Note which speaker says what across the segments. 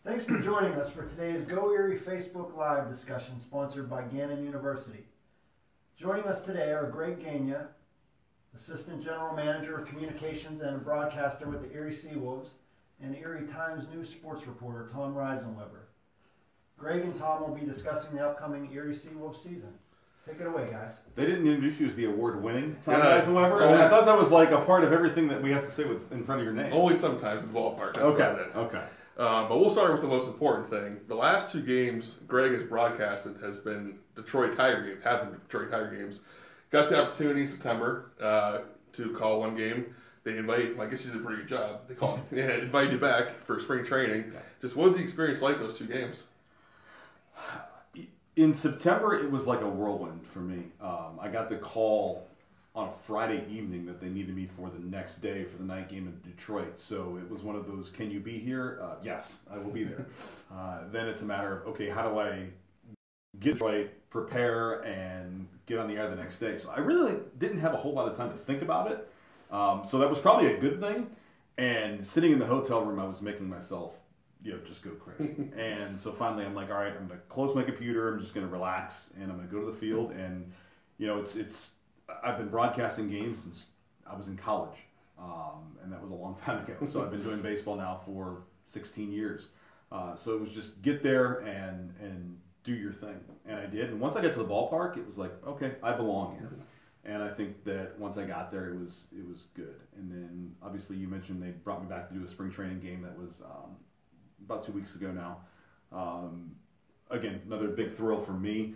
Speaker 1: Thanks for joining us for today's GoErie Facebook Live discussion sponsored by Gannon University. Joining us today are Greg Gania, Assistant General Manager of Communications and a broadcaster with the Erie SeaWolves, and Erie Times-News sports reporter Tom Reisenweber. Greg and Tom will be discussing the upcoming Erie SeaWolves season. Take it away, guys.
Speaker 2: They didn't introduce you as the award-winning Tom Reisenweber? I thought that was like a part of everything that we have to say in front of your name.
Speaker 3: Only sometimes in the ballpark. That's about it.
Speaker 2: Okay.
Speaker 3: But we'll start with the most important thing. The last two games Greg has broadcasted has been Detroit Tiger games, have been Detroit Tiger games. Got the opportunity in September to call one game. They invite, I guess you did a pretty good job. They called, invite you back for spring training. Just what was the experience like those two games?
Speaker 2: In September, it was like a whirlwind for me. I got the call on a Friday evening that they needed me for the next day for the night game in Detroit. So it was one of those, can you be here? Yes, I will be there. Then it's a matter of, okay, how do I get Detroit, prepare, and get on the air the next day? So I really didn't have a whole lot of time to think about it. So that was probably a good thing. And sitting in the hotel room, I was making myself, just go crazy. And so finally I'm like, all right, I'm going to close my computer. I'm just going to relax and I'm going to go to the field. And, I've been broadcasting games since I was in college. And that was a long time ago. So I've been doing baseball now for 16 years. So it was just get there and do your thing. And I did. And once I got to the ballpark, it was like, okay, I belong here. And I think that once I got there, it was good. And then obviously you mentioned they brought me back to do a spring training game that was about 2 weeks ago now. Again, another big thrill for me.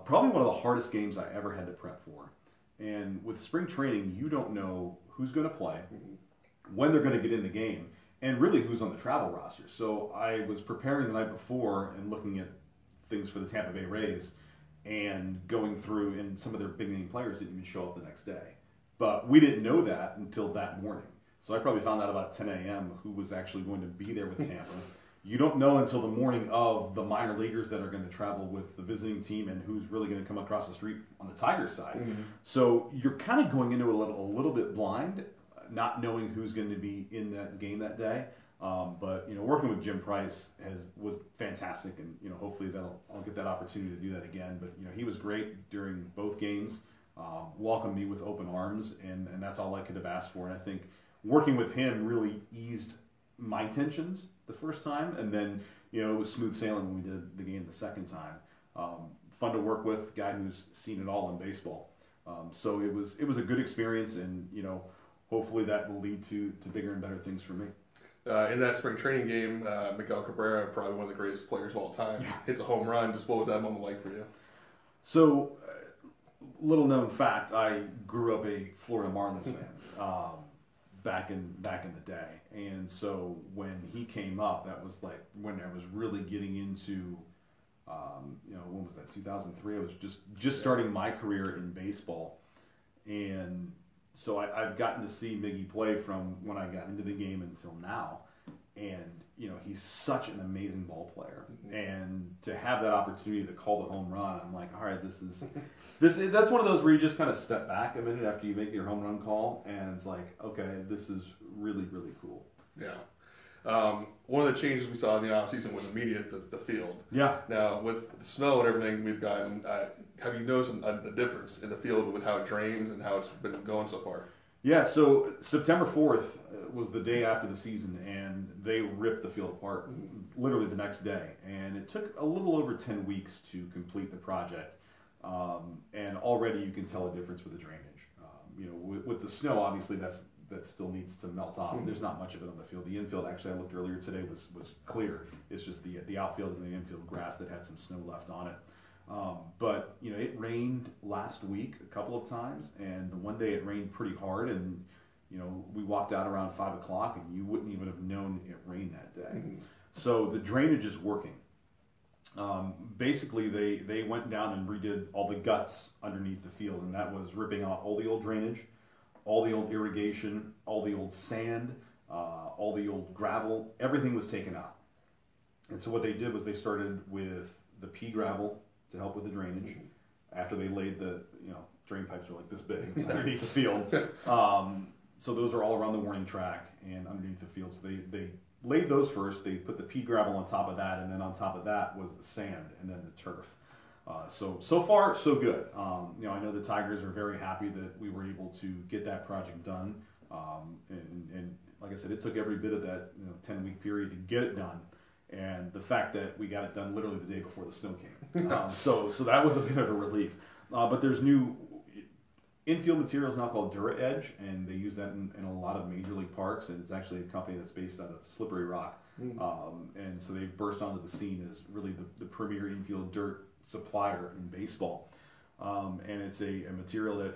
Speaker 2: Probably one of the hardest games I ever had to prep for. And with spring training, you don't know who's going to play, when they're going to get in the game, and really who's on the travel roster. So I was preparing the night before and looking at things for the Tampa Bay Rays and going through, and some of their big name players didn't even show up the next day. But we didn't know that until that morning. So I probably found out about 10 a.m. who was actually going to be there with Tampa. You don't know until the morning of the minor leaguers that are going to travel with the visiting team and who's really going to come across the street on the Tigers side. Mm-hmm. So you're kind of going into a little bit blind, not knowing who's going to be in that game that day. But working with Jim Price was fantastic, and hopefully I'll get that opportunity to do that again. But he was great during both games, welcomed me with open arms, and that's all I could have asked for. And I think working with him really eased my tensions the first time, and then it was smooth sailing when we did the game the second time. Fun to work with, guy who's seen it all in baseball. So it was a good experience, and hopefully that will lead to bigger and better things for me.
Speaker 3: In that spring training game, Miguel Cabrera, probably one of the greatest players of all time, hits a home run. Just what was that moment like for you?
Speaker 2: So, little known fact, I grew up a Florida Marlins fan. Back in the day, and so when he came up, that was like when I was really getting into, when was that? 2003. I was just starting my career in baseball, and so I've gotten to see Miggy play from when I got into the game until now, and he's such an amazing ball player, and to have that opportunity to call the home run, I'm like, all right, that's one of those where you just kind of step back a minute after you make your home run call, and it's like, okay, this is really, really cool.
Speaker 3: Yeah. One of the changes we saw in the offseason was immediate, the field.
Speaker 2: Yeah.
Speaker 3: Now, with the snow and everything we've gotten, have you noticed a difference in the field with how it drains and how it's been going so far?
Speaker 2: Yeah, so September 4th was the day after the season, and they ripped the field apart literally the next day. And it took a little over 10 weeks to complete the project. And already you can tell a difference with the drainage. With the snow, obviously that still needs to melt off. There's not much of it on the field. The infield, actually, I looked earlier today, was clear. It's just the outfield and the infield grass that had some snow left on it. But it rained last week a couple of times, and the one day it rained pretty hard, and we walked out around 5 o'clock, and you wouldn't even have known it rained that day. So the drainage is working. Basically, they went down and redid all the guts underneath the field, and that was ripping out all the old drainage, all the old irrigation, all the old sand, all the old gravel. Everything was taken out. And so what they did was they started with the pea gravel to help with the drainage. After they laid the, drain pipes were like this big underneath the field. So those are all around the warning track and underneath the field. So they laid those first. They put the pea gravel on top of that, and then on top of that was the sand and then the turf. So far, so good. I know the Tigers are very happy that we were able to get that project done. And like I said, it took every bit of that 10-week period to get it done. And the fact that we got it done literally the day before the snow came. So that was a bit of a relief. But there's new Infield Materials now called Dura Edge, and they use that in a lot of major league parks, and it's actually a company that's based out of Slippery Rock. And so they've burst onto the scene as really the premier infield dirt supplier in baseball. And it's a material that,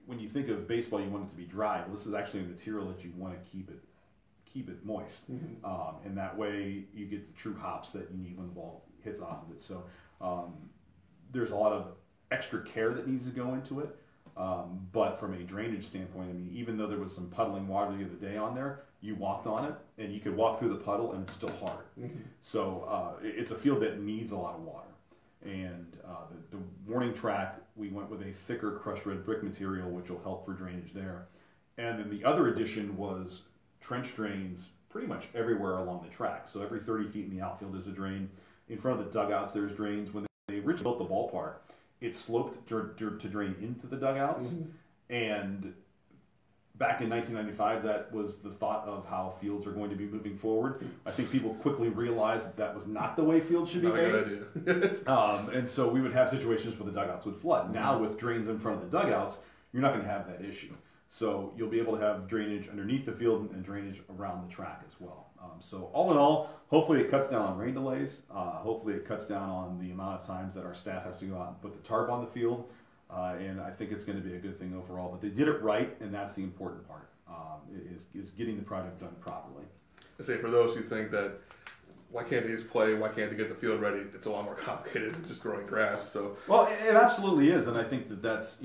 Speaker 2: when you think of baseball, you want it to be dry. Well, this is actually a material that you want to keep it moist. And that way you get the true hops that you need when the ball hits off of it. So there's a lot of extra care that needs to go into it. But from a drainage standpoint, I mean, even though there was some puddling water the other day on there, you walked on it and you could walk through the puddle and it's still hard. So it's a field that needs a lot of water. And the warning track, we went with a thicker crushed red brick material, which will help for drainage there. And then the other addition was trench drains pretty much everywhere along the track. So every 30 feet in the outfield there's a drain. In front of the dugouts there's drains. When they originally built the ballpark, it sloped to drain into the dugouts. And back in 1995, that was the thought of how fields are going to be moving forward. I think people quickly realized that was not the way fields should be made.
Speaker 3: Good idea.
Speaker 2: And so we would have situations where the dugouts would flood. Now with drains in front of the dugouts, you're not going to have that issue. So you'll be able to have drainage underneath the field and drainage around the track as well. So all in all, hopefully it cuts down on rain delays. Hopefully it cuts down on the amount of times that our staff has to go out and put the tarp on the field. And I think it's going to be a good thing overall. But they did it right, and that's the important part, is getting the project done properly.
Speaker 3: I say for those who think that, why can't they just play? Why can't they get the field ready? It's a lot more complicated than just growing grass. So
Speaker 2: well, it absolutely is, and I think that's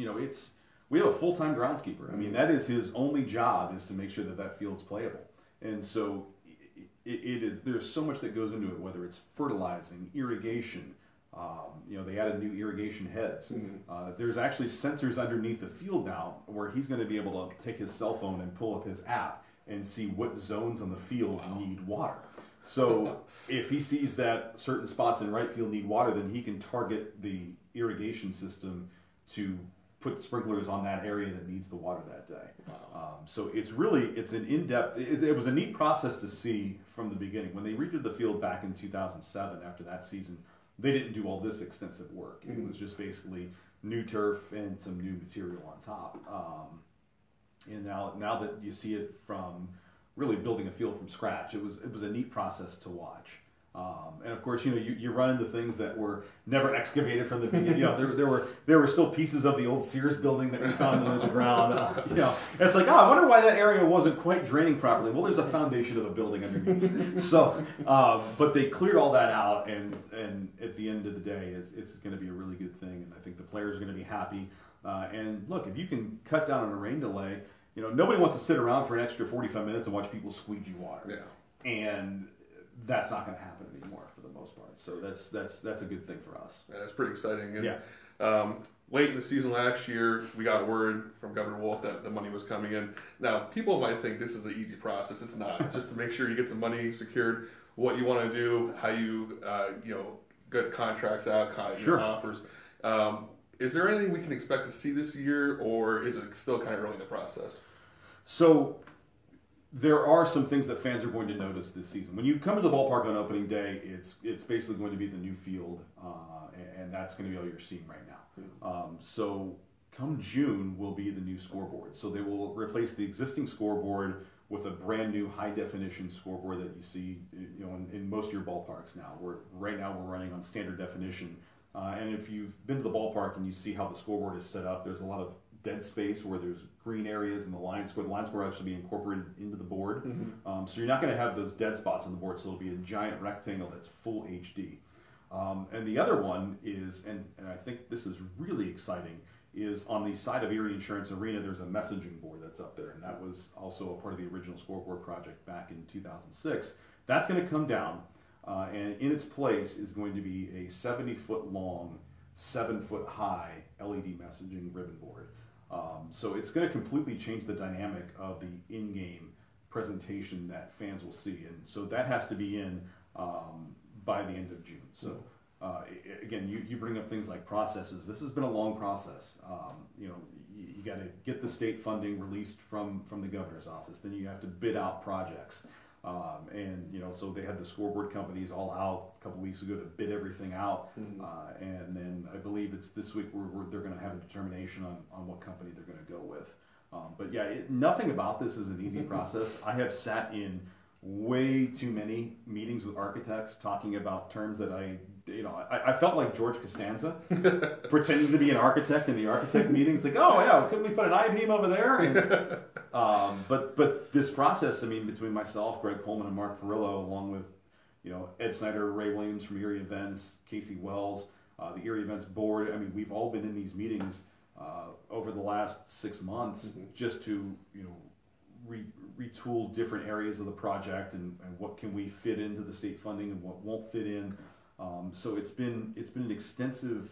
Speaker 2: we have a full-time groundskeeper. I mean, that is his only job, is to make sure that field's playable. And so it is. There's so much that goes into it, whether it's fertilizing, irrigation. They added new irrigation heads. There's actually sensors underneath the field now where he's going to be able to take his cell phone and pull up his app and see what zones on the field need water. So if he sees that certain spots in right field need water, then he can target the irrigation system to put sprinklers on that area that needs the water that day. So it's an in-depth, it was a neat process to see from the beginning. When they redid the field back in 2007 after that season, they didn't do all this extensive work. It was just basically new turf and some new material on top. And now that you see it from really building a field from scratch, it was a neat process to watch. And of course, you run into things that were never excavated from the beginning. There were still pieces of the old Sears building that we found under the ground. It's like, I wonder why that area wasn't quite draining properly. Well, there's a foundation of a building underneath. So, but they cleared all that out, and at the end of the day, it's going to be a really good thing, and I think the players are going to be happy. And look, if you can cut down on a rain delay, nobody wants to sit around for an extra 45 minutes and watch people squeegee water. Yeah. And that's not going to happen anymore for the most part. So that's a good thing for us.
Speaker 3: Yeah, that's pretty exciting. And,
Speaker 2: yeah.
Speaker 3: Late in the season last year, we got word from Governor Wolf that the money was coming in. Now, people might think this is an easy process. It's not. Just to make sure you get the money secured, what you want to do, how you get contracts out, offers. Is there anything we can expect to see this year, or is it still kind of early in the process?
Speaker 2: So there are some things that fans are going to notice this season. When you come to the ballpark on opening day, it's basically going to be the new field, and that's going to be all you're seeing right now. So come June will be the new scoreboard. So they will replace the existing scoreboard with a brand new high definition scoreboard that you see in most of your ballparks now. Right now we're running on standard definition. And if you've been to the ballpark and you see how the scoreboard is set up, there's a lot of dead space where there's green areas and the line score will actually be incorporated into the board. So you're not going to have those dead spots on the board, so it'll be a giant rectangle that's full HD. And the other one is, and I think this is really exciting, is on the side of Erie Insurance Arena, there's a messaging board that's up there, and that was also a part of the original scoreboard project back in 2006. That's going to come down, and in its place is going to be a 70-foot long, 7-foot high LED messaging ribbon board. So it's going to completely change the dynamic of the in-game presentation that fans will see, and so that has to be in by the end of June. So again, you bring up things like processes. This has been a long process. You got to get the state funding released from the governor's office. Then you have to bid out projects, so they had the Scoreboard companies all out a couple weeks ago to bid everything out, and then I believe it's this week where they're going to have a determination on what company they're going to go with. But yeah, nothing about this is an easy process. I have sat in way too many meetings with architects talking about terms that I felt like George Costanza pretending to be an architect in the architect meetings. Like, oh yeah, couldn't we put an I-beam over there? And, but this process, I mean, between myself, Greg Coleman, and Mark Perillo, along with Ed Snyder, Ray Williams from Erie Events, Casey Wells, the Erie Events board. I mean, we've all been in these meetings over the last 6 months just to retool different areas of the project and what can we fit into the state funding and what won't fit in. So it's been an extensive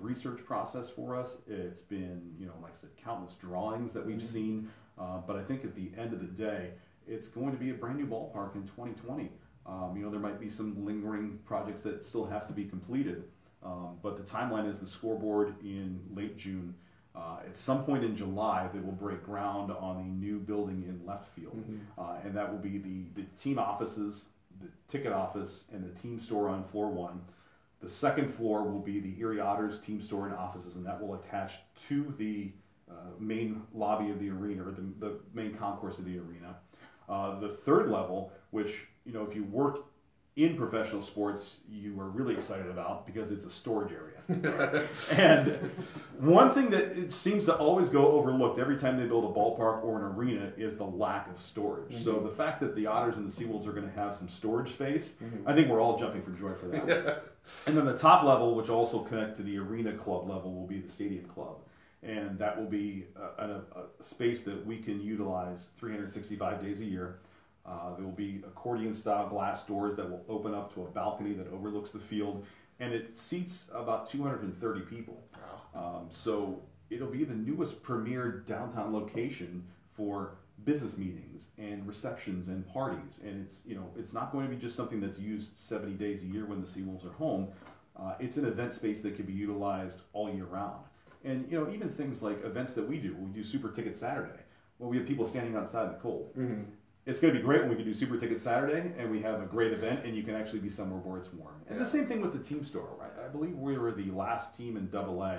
Speaker 2: research process for us. It's been, like I said, countless drawings that we've seen. But I think at the end of the day, it's going to be a brand new ballpark in 2020. There might be some lingering projects that still have to be completed. But the timeline is the Scoreboard in late June. At some point in July, they will break ground on a new building in left field. And that will be the team offices, the ticket office, and the team store on floor 1. The second floor will be the Erie Otters team store and offices, and that will attach to the main lobby of the arena, or the main concourse of the arena. The third level, which, if you work in professional sports, you are really excited about because it's a storage area. And one thing that it seems to always go overlooked every time they build a ballpark or an arena is the lack of storage. So the fact that the Otters and the SeaWolves are going to have some storage space, I think we're all jumping for joy for that. And then the top level, which also connect to the arena club level, will be the stadium club. And that will be a space that we can utilize 365 days a year. There will be accordion-style glass doors that will open up to a balcony that overlooks the field, and it seats about 230 people. Wow. So it'll be the newest premier downtown location for business meetings and receptions and parties. And it's not going to be just something that's used 70 days a year when the SeaWolves are home. It's an event space that can be utilized all year round. And even things like events that we do Super Ticket Saturday. Well, we have people standing outside in the cold. It's going to be great when we can do Super Ticket Saturday and we have a great event and you can actually be somewhere where it's warm. And the same thing with the team store, right? I believe we were the last team in AA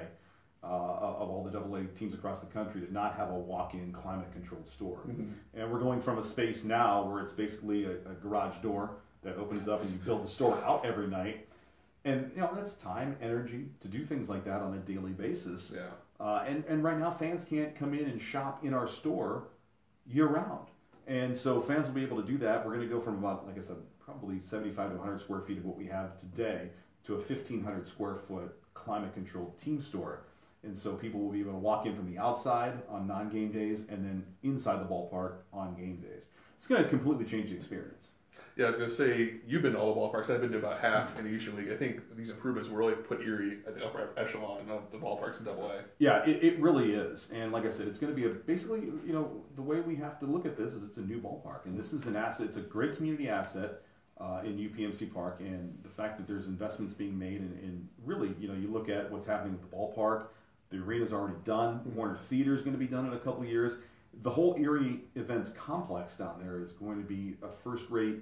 Speaker 2: of all the AA teams across the country to not have a walk-in climate-controlled store. And we're going from a space now where it's basically a garage door that opens up and you build the store out every night. And that's time, energy to do things like that on a daily basis. And right now fans can't come in and shop in our store year-round. And so fans will be able to do that. We're going to go from about, like I said, probably 75 to 100 square feet of what we have today to a 1,500 square foot climate-controlled team store. And so people will be able to walk in from the outside on non-game days and then inside the ballpark on game days. It's going to completely change the experience.
Speaker 3: Yeah, I was going to say, you've been to all the ballparks. I've been to about half in the Eastern League. I think these improvements will really put Erie at the upper echelon of the ballparks in AA.
Speaker 2: Yeah, it really is. And like I said, it's going to be basically, the way we have to look at this is it's a new ballpark. And this is an asset. It's a great community asset in UPMC Park. And the fact that there's investments being made in really, you look at what's happening with the ballpark. The arena's already done. Warner Theater is going to be done in a couple of years. The whole Erie Events complex down there is going to be a first-rate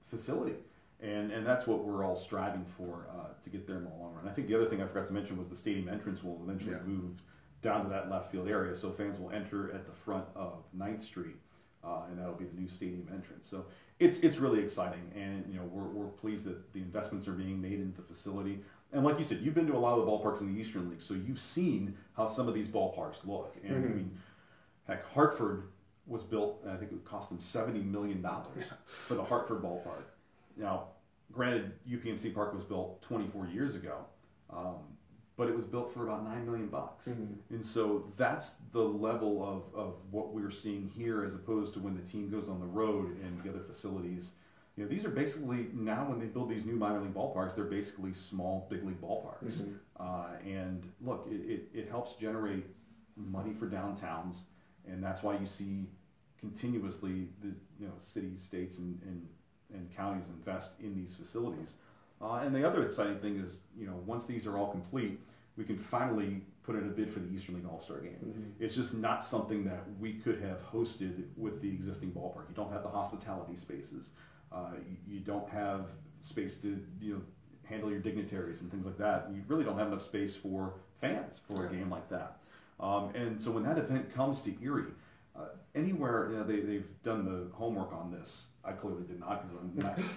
Speaker 2: facility, and that's what we're all striving for to get there in the long run. I think the other thing I forgot to mention was the stadium entrance will eventually move down to that left field area, so fans will enter at the front of 9th Street, and that'll be the new stadium entrance. So it's really exciting, and we're pleased that the investments are being made into the facility. And like you said, you've been to a lot of the ballparks in the Eastern League, so you've seen how some of these ballparks look. And I mean, heck, Hartford was built, and I think it cost them $70 million for the Hartford ballpark. Now, granted, UPMC Park was built 24 years ago, but it was built for about $9 million. And so that's the level of what we're seeing here, as opposed to when the team goes on the road and the other facilities You know, these are basically, now when they build these new minor league ballparks, they're basically small big league ballparks. And look, it helps generate money for downtowns, and that's why you see continuously the cities, states, and counties invest in these facilities. And the other exciting thing is, once these are all complete, we can finally put in a bid for the Eastern League All-Star Game. It's just not something that we could have hosted with the existing ballpark. You don't have the hospitality spaces. You don't have space to handle your dignitaries and things like that. You really don't have enough space for fans for a game like that. And so when that event comes to Erie, anywhere they've done the homework on this. I clearly did not, because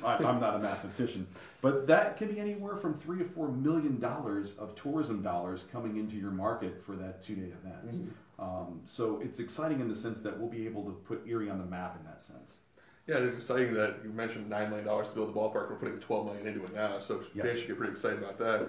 Speaker 2: I'm not a mathematician. But that can be anywhere from $3 to $4 million of tourism dollars coming into your market for that 2-day event. So it's exciting in the sense that we'll be able to put Erie on the map in that sense.
Speaker 3: Yeah, it's exciting that you mentioned $9 million to build the ballpark. We're putting $12 million into it now, so fans should get pretty excited about that.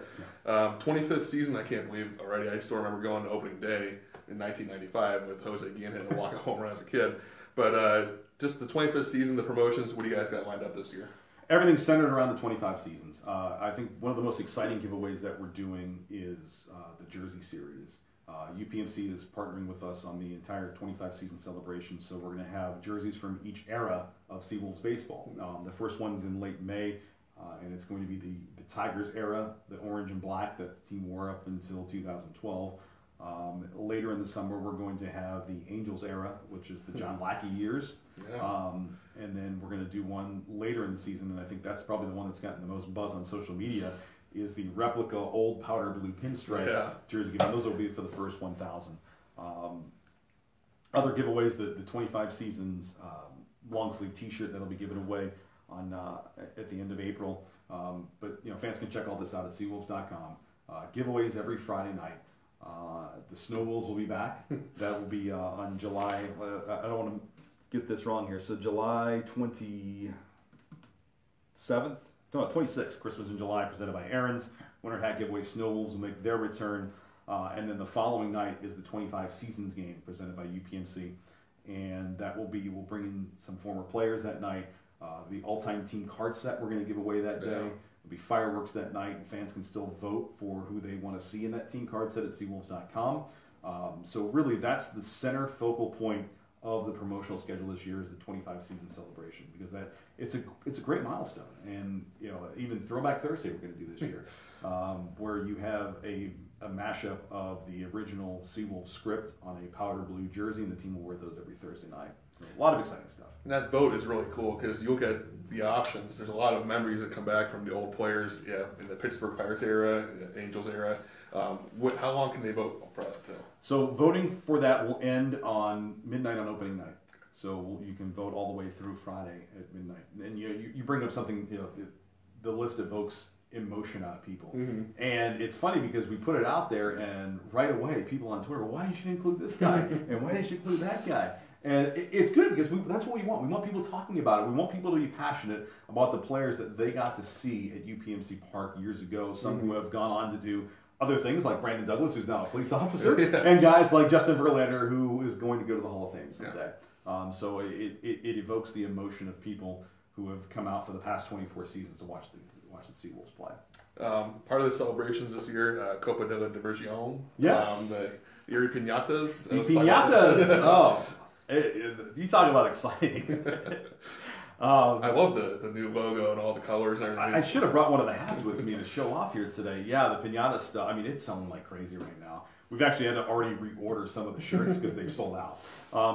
Speaker 3: 25th season, I can't believe already. I still remember going to opening day in 1995 with Jose Guillen hitting a walk-off home run as a kid. But just the 25th season, the promotions, what do you guys got lined up this year?
Speaker 2: Everything's centered around the 25 seasons. I think one of the most exciting giveaways that we're doing is the Jersey Series. UPMC is partnering with us on the entire 25 season celebration, so we're going to have jerseys from each era of SeaWolves baseball. The first one's in late May, and it's going to be the Tigers era, the orange and black that the team wore up until 2012. Later in the summer, we're going to have the Angels era, which is the John Lackey years. And then we're going to do one later in the season, and I think that's probably the one that's gotten the most buzz on social media, is the replica old powder blue pinstripe jersey. Those will be for the first 1,000. Other giveaways, the 25 seasons long sleeve T-shirt that'll be given away on at the end of April. But fans can check all this out at SeaWolves.com. Giveaways every Friday night. The Snow Wolves will be back. That will be on July. I don't want to get this wrong here. So July 27th. No, 26th, Christmas in July, presented by Aaron's. Winter hat giveaway, Snow Wolves will make their return. And then the following night is the 25 Seasons game, presented by UPMC. And that will be, we'll bring in some former players that night. The all-time team card set we're going to give away that day. There'll be fireworks that night, and fans can still vote for who they want to see in that team card set at SeaWolves.com. So really, that's the center focal point of the promotional schedule this year, is the 25 season celebration, because it's a great milestone. And even Throwback Thursday we're going to do this year, where you have a mashup of the original SeaWolves script on a powder blue jersey, and the team will wear those every Thursday night. A lot of exciting stuff.
Speaker 3: And that vote is really cool, because you'll get the options. There's a lot of memories that come back from the old players, in the Pittsburgh Pirates era, the Angels era. How long can they vote for that till? So
Speaker 2: voting for that will end on midnight on opening night. So you can vote all the way through Friday at midnight. And you bring up something, the list evokes emotion out of people. And it's funny because we put it out there, and right away people on Twitter, why didn't you include this guy? And why didn't you include that guy? And it's good, because that's what we want. We want people talking about it. We want people to be passionate about the players that they got to see at UPMC Park years ago, some who have gone on to do other things, like Brandon Douglas, who's now a police officer, and guys like Justin Verlander, who is going to go to the Hall of Fame someday. So it evokes the emotion of people who have come out for the past 24 seasons to watch the SeaWolves play.
Speaker 3: Part of the celebrations this year, Copa de la Diversión.
Speaker 2: Yes.
Speaker 3: The Erie Piñatas.
Speaker 2: The Piñatas! You talk about exciting.
Speaker 3: I love the new logo and all the colors and everything.
Speaker 2: I should have brought one of the hats with me to show off here today. Yeah, the Piñata stuff. I mean, it's selling like crazy right now. We've actually had to already reorder some of the shirts because they've sold out.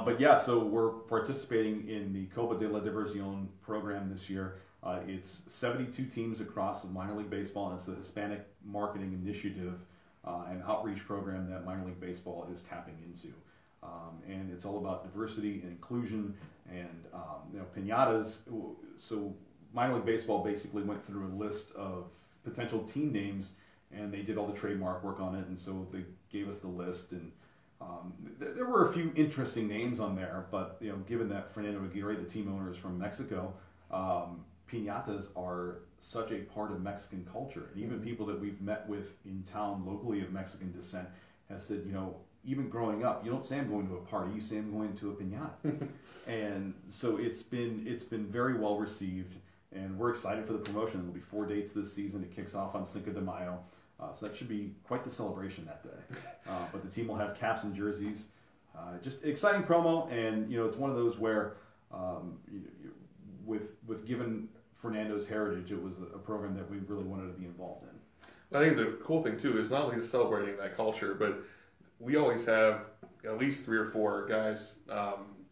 Speaker 2: But yeah, so we're participating in the Copa de la Diversión program this year. It's 72 teams across minor league baseball, and it's the Hispanic Marketing Initiative and outreach program that minor league baseball is tapping into. And it's all about diversity and inclusion, and piñatas. So minor league baseball basically went through a list of potential team names, and they did all the trademark work on it, and so they gave us the list. And there were a few interesting names on there, but given that Fernando Aguirre, the team owner, is from Mexico, piñatas are such a part of Mexican culture, and even people that we've met with in town locally of Mexican descent have said, even growing up, you don't say I'm going to a party, you say I'm going to a piñata. And so it's been very well received, And we're excited for the promotion. There'll be 4 dates this season. It kicks off on Cinco de Mayo. So that should be quite the celebration that day. But the team will have caps and jerseys. Just exciting promo, and it's one of those where with given Fernando's heritage, it was a program that we really wanted to be involved in.
Speaker 3: I think the cool thing too is not only just celebrating that culture, but we always have at least 3 or 4 guys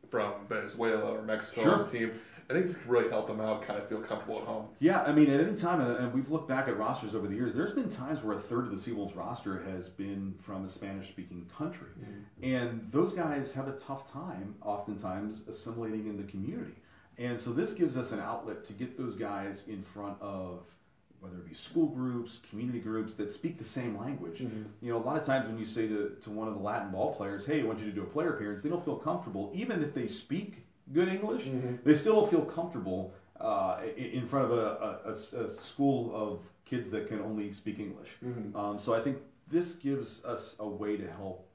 Speaker 3: from Venezuela or Mexico on the team. I think this could really help them out, kind of feel comfortable at home.
Speaker 2: Yeah, I mean, at any time, and we've looked back at rosters over the years, there's been times where a third of the SeaWolves roster has been from a Spanish-speaking country. And those guys have a tough time, oftentimes, assimilating in the community. And so this gives us an outlet to get those guys in front of, whether it be school groups, community groups that speak the same language. A lot of times when you say to one of the Latin ball players, hey, I want you to do a player appearance, they don't feel comfortable, even if they speak good English, they still don't feel comfortable in front of a school of kids that can only speak English. So I think this gives us a way to help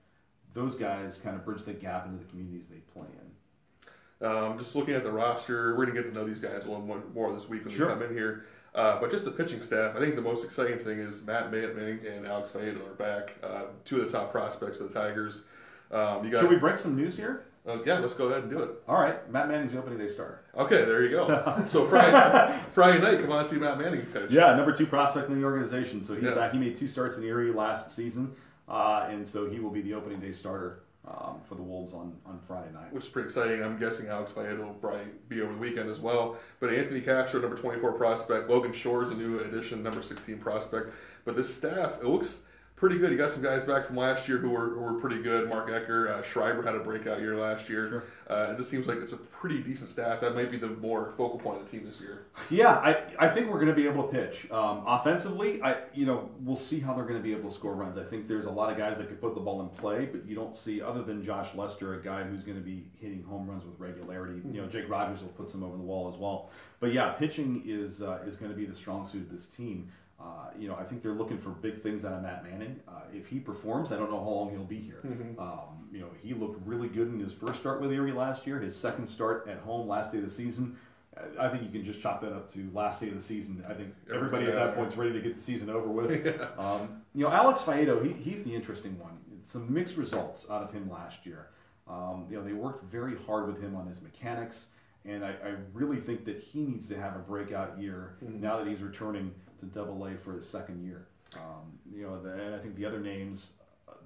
Speaker 2: those guys kind of bridge the gap into the communities they play in.
Speaker 3: Just looking at the roster, we're going to get to know these guys a little more this week when they come in here. But just the pitching staff, I think the most exciting thing is Matt Manning and Alex Feito are back, 2 of the top prospects for the Tigers.
Speaker 2: Should we break some news here?
Speaker 3: Yeah, let's go ahead and do it.
Speaker 2: All right, Matt Manning's the opening day starter.
Speaker 3: Okay, there you go. So Friday night, come on and see Matt Manning pitch.
Speaker 2: Yeah, number 2 prospect in the organization. So he's back. He made 2 starts in Erie last season, and so he will be the opening day starter for the Wolves on Friday night.
Speaker 3: Which is pretty exciting. I'm guessing Alex Feito will probably be over the weekend as well. But Anthony Castro, number 24 prospect. Logan Shores, a new addition, number 16 prospect. But this staff, it looks pretty good. You got some guys back from last year who were pretty good. Mark Ecker, Schreiber had a breakout year last year. It just seems like it's a pretty decent staff. That might be the more focal point of the team this year.
Speaker 2: Yeah, I think we're going to be able to pitch. Offensively, we'll see how they're going to be able to score runs. I think there's a lot of guys that could put the ball in play, but you don't see, other than Josh Lester, a guy who's going to be hitting home runs with regularity. Jake Rogers will put some over the wall as well. But yeah, pitching is going to be the strong suit of this team. I think they're looking for big things out of Matt Manning. If he performs, I don't know how long he'll be here. He looked really good in his first start with Erie last year. His second start at home, last day of the season. I think you can just chalk that up to last day of the season. I think everybody at that point is ready to get the season over with. Alex Feito, he's the interesting one. Some mixed results out of him last year. They worked very hard with him on his mechanics, and I really think that he needs to have a breakout year now that he's returning to Double-A for his second year. And I think the other names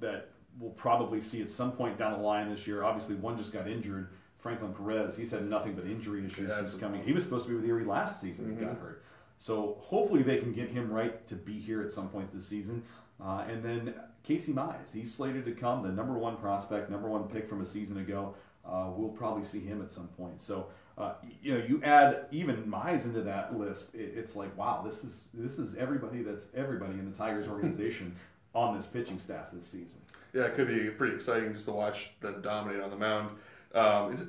Speaker 2: that we'll probably see at some point down the line this year, obviously one just got injured, Franklin Perez. He's had nothing but injury issues since coming. He was supposed to be with Erie last season and got hurt. So hopefully they can get him right to be here at some point this season. And then Casey Mize, he's slated to come, the number 1 prospect, number 1 pick from a season ago. We'll probably see him at some point. So you add even Mize into that list, it's like, wow, this is everybody that's everybody in the Tigers organization on this pitching staff this season.
Speaker 3: Yeah, it could be pretty exciting just to watch them dominate on the mound.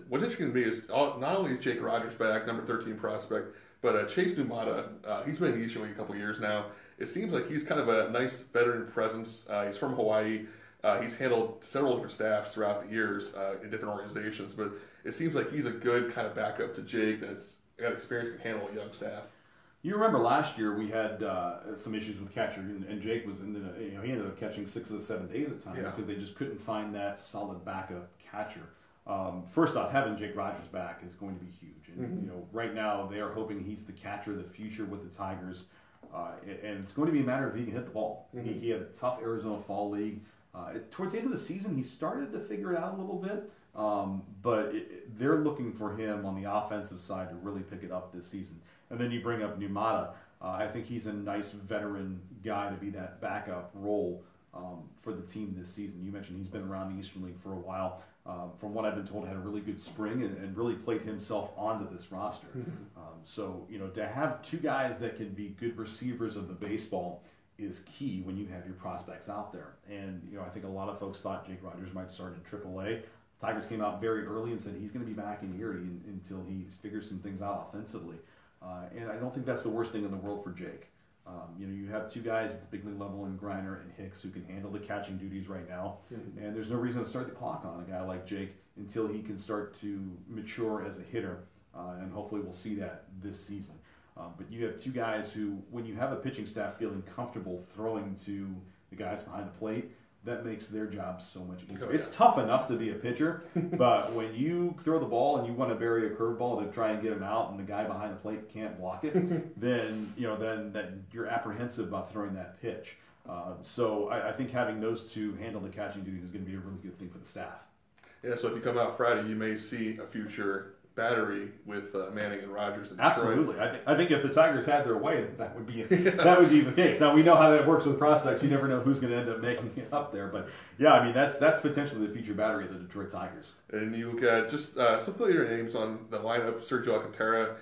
Speaker 3: What's interesting to me is not only is Jake Rogers back, number 13 prospect, but Chase Numata, he's been in the Eastern League a couple years now. It seems like he's kind of a nice veteran presence. He's from Hawaii. He's handled several different staffs throughout the years in different organizations, but it seems like he's a good kind of backup to Jake that's got experience, can handle a young staff.
Speaker 2: You remember last year we had some issues with catcher, and Jake was he ended up catching 6 of the 7 days at times because they just couldn't find that solid backup catcher. First off, having Jake Rogers back is going to be huge, and right now they are hoping he's the catcher of the future with the Tigers, and it's going to be a matter of if he can hit the ball. He had a tough Arizona Fall League. Towards the end of the season, he started to figure it out a little bit, but they're looking for him on the offensive side to really pick it up this season. And then you bring up Numata. I think he's a nice veteran guy to be that backup role for the team this season. You mentioned he's been around the Eastern League for a while. From what I've been told, had a really good spring and really played himself onto this roster. So, to have 2 guys that can be good receivers of the baseball is key when you have your prospects out there. And, I think a lot of folks thought Jake Rogers might start in AAA. Tigers came out very early and said he's going to be back in Erie until he figures some things out offensively. And I don't think that's the worst thing in the world for Jake. You have 2 guys at the big league level in Griner and Hicks who can handle the catching duties right now. And there's no reason to start the clock on a guy like Jake until he can start to mature as a hitter. And hopefully we'll see that this season. But you have two guys who, when you have a pitching staff feeling comfortable throwing to the guys behind the plate, that makes their job so much easier.
Speaker 3: Oh, yeah.
Speaker 2: It's tough enough to be a pitcher, but when you throw the ball and you want to bury a curveball to try and get him out, and the guy behind the plate can't block it, then then you're apprehensive about throwing that pitch. So I think having those two handle the catching duties is going to be a really good thing for the staff.
Speaker 3: Yeah, so if you come out Friday, you may see a future battery with Manning and Rogers in Detroit.
Speaker 2: Absolutely, I think if the Tigers had their way, that would be the case. Now we know how that works with prospects. You never know who's going to end up making it up there, but yeah, I mean that's potentially the future battery of the Detroit Tigers.
Speaker 3: And you got just some familiar names on the lineup: Sergio Alcantara,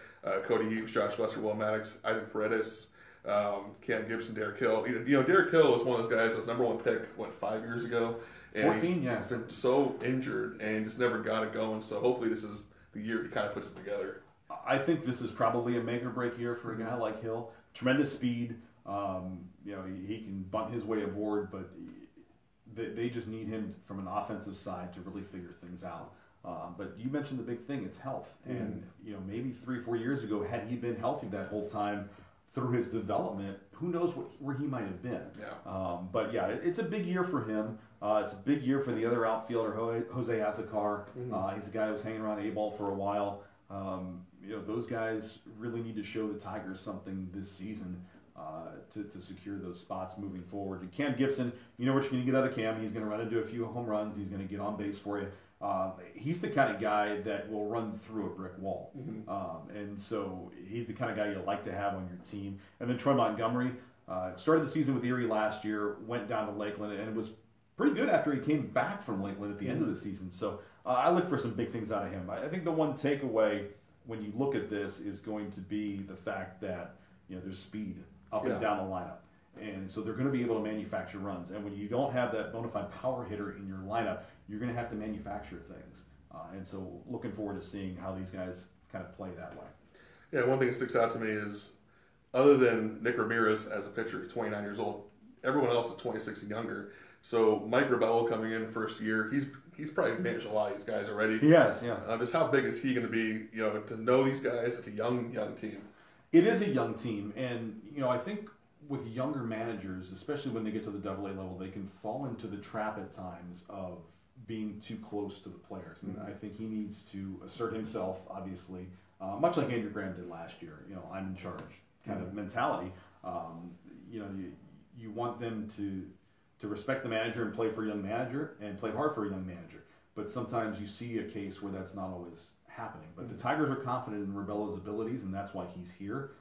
Speaker 3: Cody Heaps, Josh Lester, Will Maddox, Isaac Paredes, Cam Gibson, Derek Hill. Derek Hill was one of those guys that was #1 pick 5 years ago, and
Speaker 2: 14, yeah.
Speaker 3: He's been so injured and just never got it going. So hopefully this is the year he kind of puts it together.
Speaker 2: I think this is probably a make or break year for a guy like Hill. Tremendous speed. He can bunt his way aboard, but they just need him from an offensive side to really figure things out. But you mentioned the big thing, it's health. And maybe 3 or 4 years ago, had he been healthy that whole time through his development, who knows where he might have been.
Speaker 3: Yeah.
Speaker 2: But yeah, it's a big year for him. It's a big year for the other outfielder, Jose Azocar. He's a guy who was hanging around A-ball for a while. Those guys really need to show the Tigers something this season to secure those spots moving forward. And Cam Gibson, you know what you're going to get out of Cam. He's going to run into a few home runs. He's going to get on base for you. He's the kind of guy that will run through a brick wall. And so he's the kind of guy you like to have on your team. And then Troy Montgomery started the season with Erie last year, went down to Lakeland, and was pretty good after he came back from Lakeland at the end of the season. So I look for some big things out of him. I think the one takeaway when you look at this is going to be the fact that there's speed up and down the lineup. And so they're going to be able to manufacture runs. And when you don't have that bona fide power hitter in your lineup, you're going to have to manufacture things. And so looking forward to seeing how these guys kind of play that way.
Speaker 3: Yeah, one thing that sticks out to me is, other than Nick Ramirez as a pitcher, 29 years old, everyone else is 26 and younger. So Mike Rabello coming in first year, he's probably managed a lot of these guys already.
Speaker 2: He has, yeah.
Speaker 3: Just how big is he going to be? To know these guys, it's a young team.
Speaker 2: It is a young team, and I think with younger managers, especially when they get to the AA level, they can fall into the trap at times of being too close to the players. And I think he needs to assert himself, obviously, much like Andrew Graham did last year. I'm in charge kind of mentality. You want them to respect the manager and play for a young manager and play hard for a young manager. But sometimes you see a case where that's not always happening. But the Tigers are confident in Rabello's abilities, and that's why he's here.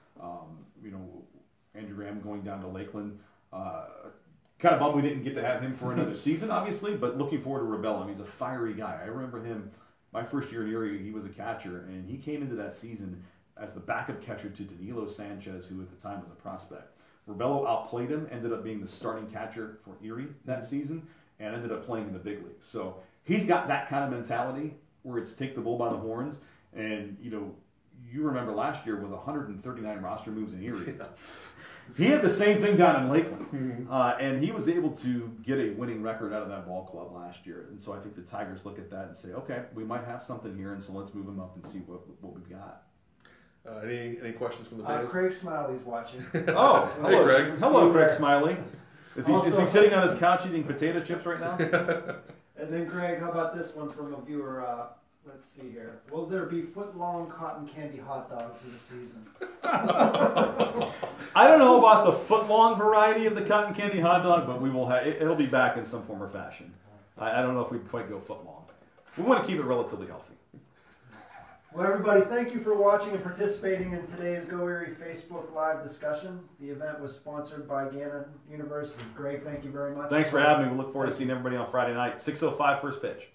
Speaker 2: Andrew Graham going down to Lakeland. Kind of bummed we didn't get to have him for another season, obviously, but looking forward to Rabello. I mean, he's a fiery guy. I remember him, my first year at Erie, he was a catcher, and he came into that season as the backup catcher to Danilo Sanchez, who at the time was a prospect. Rabello outplayed him, ended up being the starting catcher for Erie that season, and ended up playing in the big leagues. So he's got that kind of mentality where it's take the bull by the horns. And, you remember last year with 139 roster moves in Erie. He had the same thing down in Lakeland. And he was able to get a winning record out of that ball club last year. And so I think the Tigers look at that and say, okay, we might have something here, and so let's move him up and see what we've got.
Speaker 3: Any questions from the fans?
Speaker 1: Craig Smiley's watching.
Speaker 2: Oh,
Speaker 3: Hey,
Speaker 2: hello,
Speaker 3: Greg.
Speaker 2: Hello, Craig Smiley. Is he sitting on his couch eating potato chips right now?
Speaker 1: And then, Greg, how about this one from a viewer? Let's see here. Will there be foot-long cotton candy hot dogs this season?
Speaker 2: I don't know about the foot-long variety of the cotton candy hot dog, but we will have it'll be back in some form or fashion. I don't know if we'd quite go foot-long. We want to keep it relatively healthy.
Speaker 1: Well, everybody, thank you for watching and participating in today's GoErie Facebook Live discussion. The event was sponsored by Gania University. Greg, thank you very much.
Speaker 2: Thanks for having me. We look forward to seeing everybody on Friday night, 6:05 first pitch.